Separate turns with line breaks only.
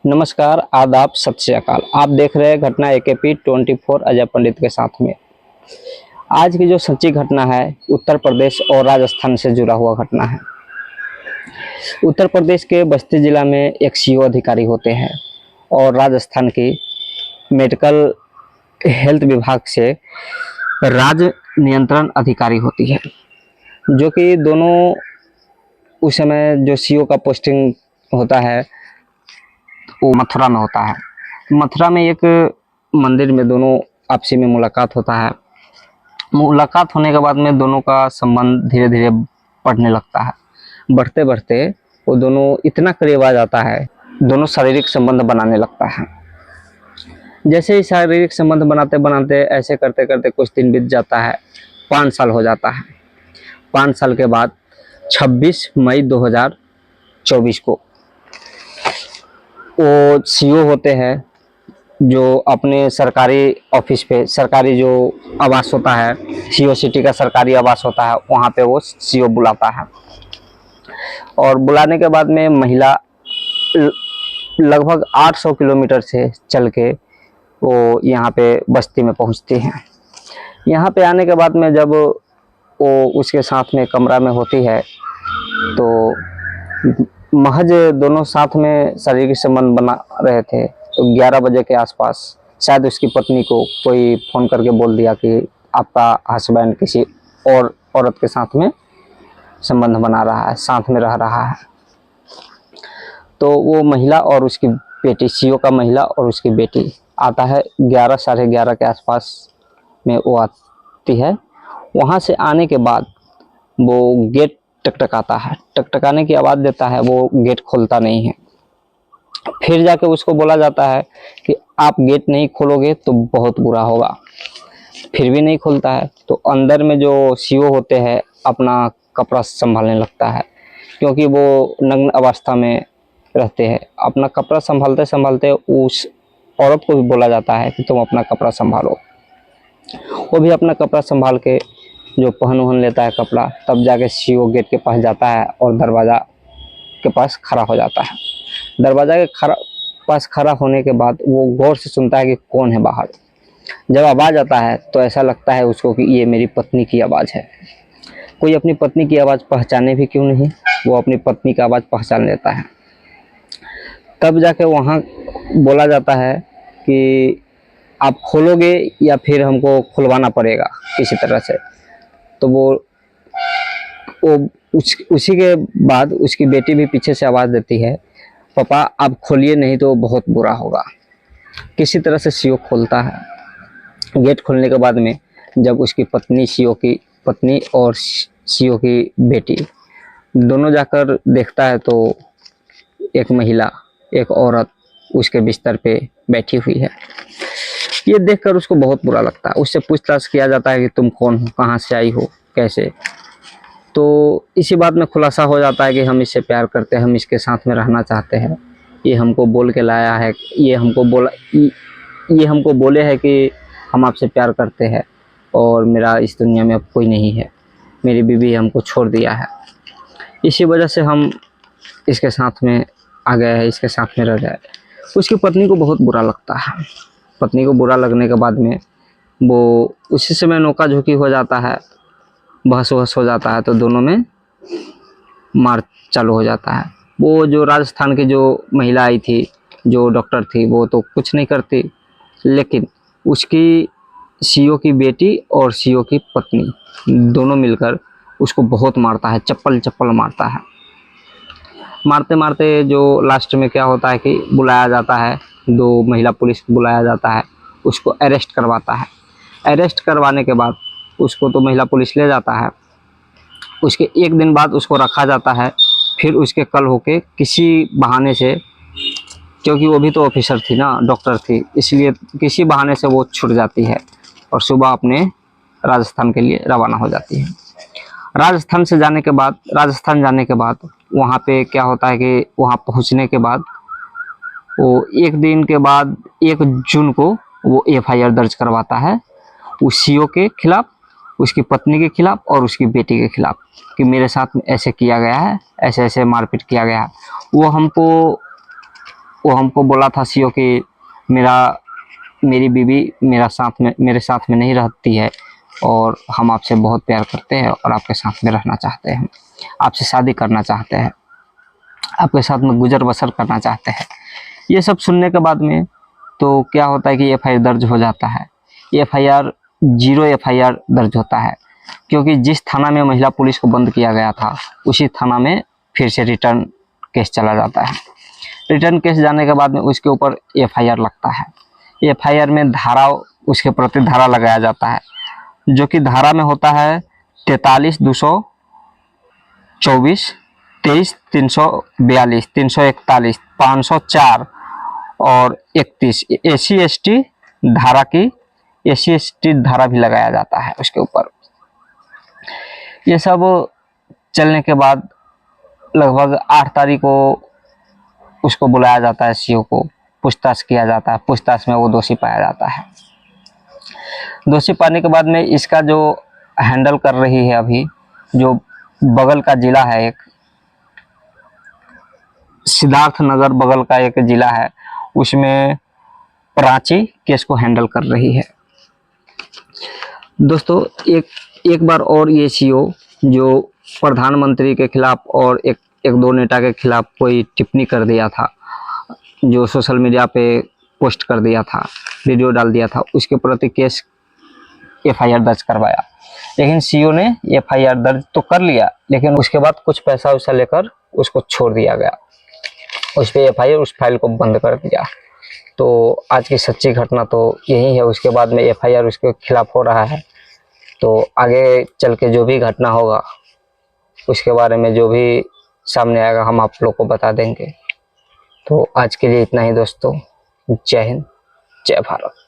नमस्कार, आदाब, सत श्री अकाल। आप देख रहे हैं घटना AKP 24 अजय पंडित के साथ में। आज की जो सच्ची घटना है उत्तर प्रदेश और राजस्थान से जुड़ा हुआ घटना है। उत्तर प्रदेश के बस्ती जिला में एक CO अधिकारी होते हैं और राजस्थान की मेडिकल हेल्थ विभाग से राज्य नियंत्रण अधिकारी होती है, जो कि दोनों उस समय जो CO का पोस्टिंग होता है वो मथुरा में होता है। मथुरा में एक मंदिर में दोनों आपसी में मुलाकात होता है। मुलाकात होने के बाद में दोनों का संबंध धीरे धीरे बढ़ने लगता है। बढ़ते बढ़ते वो दोनों इतना करीब आ जाता है, दोनों शारीरिक संबंध बनाने लगता है। जैसे ही शारीरिक संबंध बनाते बनाते ऐसे करते करते कुछ दिन बीत जाता है, 5 साल हो जाता है। 5 साल के बाद 26 मई 2024 को वो CO होते हैं जो अपने सरकारी ऑफिस पे, सरकारी जो आवास होता है, CO सिटी का सरकारी आवास होता है, वहाँ पे वो CO बुलाता है। और बुलाने के बाद में महिला लगभग 800 किलोमीटर से चल के वो यहाँ पे बस्ती में पहुँचती हैं। यहाँ पे आने के बाद में जब वो उसके साथ में कमरा में होती है तो महज दोनों साथ में शारीरिक संबंध बना रहे थे, तो 11 बजे के आसपास शायद उसकी पत्नी को कोई फ़ोन करके बोल दिया कि आपका हस्बैंड किसी और औरत के साथ में संबंध बना रहा है, साथ में रह रहा है। तो वो महिला और उसकी बेटी, CO का महिला और उसकी बेटी आता है 11 साढ़े 11 के आसपास में वो आती है। वहाँ से आने के बाद वो गेट टकटकाता है, टकटकाने की आवाज़ देता है, वो गेट खोलता नहीं है। फिर जाके उसको बोला जाता है कि आप गेट नहीं खोलोगे तो बहुत बुरा होगा। फिर भी नहीं खोलता है तो अंदर में जो CO होते हैं अपना कपड़ा संभालने लगता है, क्योंकि वो नग्न अवस्था में रहते हैं। अपना कपड़ा संभालते संभालते उस औरत को भी बोला जाता है कि तुम अपना कपड़ा संभालो। वो भी अपना कपड़ा संभाल के जो पहन वहन लेता है कपड़ा, तब जाके CO गेट के पास जाता है और दरवाज़ा के पास खड़ा हो जाता है। दरवाज़ा के पास खड़ा होने के बाद वो गौर से सुनता है कि कौन है बाहर। जब आवाज़ आता है तो ऐसा लगता है उसको कि ये मेरी पत्नी की आवाज़ है। कोई अपनी पत्नी की आवाज़ पहचाने भी क्यों नहीं, वो अपनी पत्नी की आवाज़ पहचान लेता है। तब जाके वहाँ बोला जाता है कि आप खोलोगे या फिर हमको खुलवाना पड़ेगा किसी तरह से। तो वो उसी के बाद उसकी बेटी भी पीछे से आवाज़ देती है, पापा आप खोलिए नहीं तो बहुत बुरा होगा। किसी तरह से CO खोलता है। गेट खोलने के बाद में जब उसकी पत्नी, CO की पत्नी और CO की बेटी दोनों जाकर देखता है तो एक महिला, एक औरत उसके बिस्तर पे बैठी हुई है। ये देखकर उसको बहुत बुरा लगता है। उससे पूछताछ किया जाता है कि तुम कौन हो, कहाँ से आई हो, कैसे। तो इसी बात में खुलासा हो जाता है कि हम इससे प्यार करते हैं, हम इसके साथ में रहना चाहते हैं। ये हमको बोल के लाया है, ये हमको बोले है कि हम आपसे प्यार करते हैं और मेरा इस दुनिया में अब कोई नहीं है, मेरी बीवी हमको छोड़ दिया है, इसी वजह से हम इसके साथ में आ गए हैं, इसके साथ में रह गए। उसकी पत्नी को बहुत बुरा लगता है। पत्नी को बुरा लगने के बाद में वो उसी समय नोका झोंकी हो जाता है, बहस वहस हो जाता है, तो दोनों में मार चालू हो जाता है। वो जो राजस्थान की जो महिला आई थी, जो डॉक्टर थी, वो तो कुछ नहीं करती, लेकिन उसकी CO की बेटी और CO की पत्नी दोनों मिलकर उसको बहुत मारता है, चप्पल चप्पल मारता है। मारते मारते जो लास्ट में क्या होता है कि बुलाया जाता है, 2 महिला पुलिस को बुलाया जाता है, उसको अरेस्ट करवाता है। अरेस्ट करवाने के बाद उसको तो महिला पुलिस ले जाता है। उसके 1 दिन बाद उसको रखा जाता है। फिर उसके कल होके किसी बहाने से, क्योंकि वो भी तो ऑफिसर थी ना, डॉक्टर थी, इसलिए किसी बहाने से वो छूट जाती है और सुबह अपने राजस्थान के लिए रवाना हो जाती है। राजस्थान जाने के बाद वहाँ पे क्या होता है कि वहाँ पहुँचने के बाद वो 1 दिन के बाद 1 जून को वो FIR दर्ज करवाता है उस CO के खिलाफ, उसकी पत्नी के खिलाफ और उसकी बेटी के खिलाफ कि मेरे साथ ऐसे किया गया है, ऐसे ऐसे मारपीट किया गया है। वो हमको वो हमको बोला था सीओ कि मेरी बीवी मेरे साथ में नहीं रहती है और हम आपसे बहुत प्यार करते हैं और आपके साथ में रहना चाहते हैं, आपसे शादी करना चाहते हैं, आपके साथ में गुजर बसर करना चाहते हैं। ये सब सुनने के बाद में तो क्या होता है कि एफआईआर दर्ज हो जाता है। एफआईआर 0 एफआईआर दर्ज होता है, क्योंकि जिस थाना में महिला पुलिस को बंद किया गया था उसी थाना में फिर से रिटर्न केस चला जाता है। रिटर्न केस जाने के बाद में उसके ऊपर एफआईआर लगता है। एफआईआर में धारा, उसके प्रति धारा लगाया जाता है, जो कि धारा में होता है 43, 224, 23, 342, 341, 504 और 31 SC/ST धारा की SC/ST धारा भी लगाया जाता है उसके ऊपर। ये सब चलने के बाद लगभग 8 तारीख को उसको बुलाया जाता है, सीओ को पूछताछ किया जाता है। पूछताछ में वो दोषी पाया जाता है। दोषी पाने के बाद में इसका जो हैंडल कर रही है अभी, जो बगल का जिला है, एक सिद्धार्थनगर बगल का एक जिला है, उसमें प्राची केस को हैंडल कर रही है। दोस्तों एक बार और ये सीओ जो प्रधानमंत्री के खिलाफ और एक दो नेता के खिलाफ कोई टिप्पणी कर दिया था, जो सोशल मीडिया पे पोस्ट कर दिया था, वीडियो डाल दिया था, उसके प्रति केस एफआईआर दर्ज करवाया। लेकिन सीओ ने एफआईआर दर्ज तो कर लिया, लेकिन उसके बाद कुछ पैसा वैसा लेकर उसको छोड़ दिया गया। उस पर एफआईआर, उस फाइल को बंद कर दिया। तो आज की सच्ची घटना तो यही है। उसके बाद में एफआईआर उसके खिलाफ हो रहा है। तो आगे चल के जो भी घटना होगा उसके बारे में जो भी सामने आएगा हम आप लोग को बता देंगे। तो आज के लिए इतना ही दोस्तों। जय हिंद, जय भारत।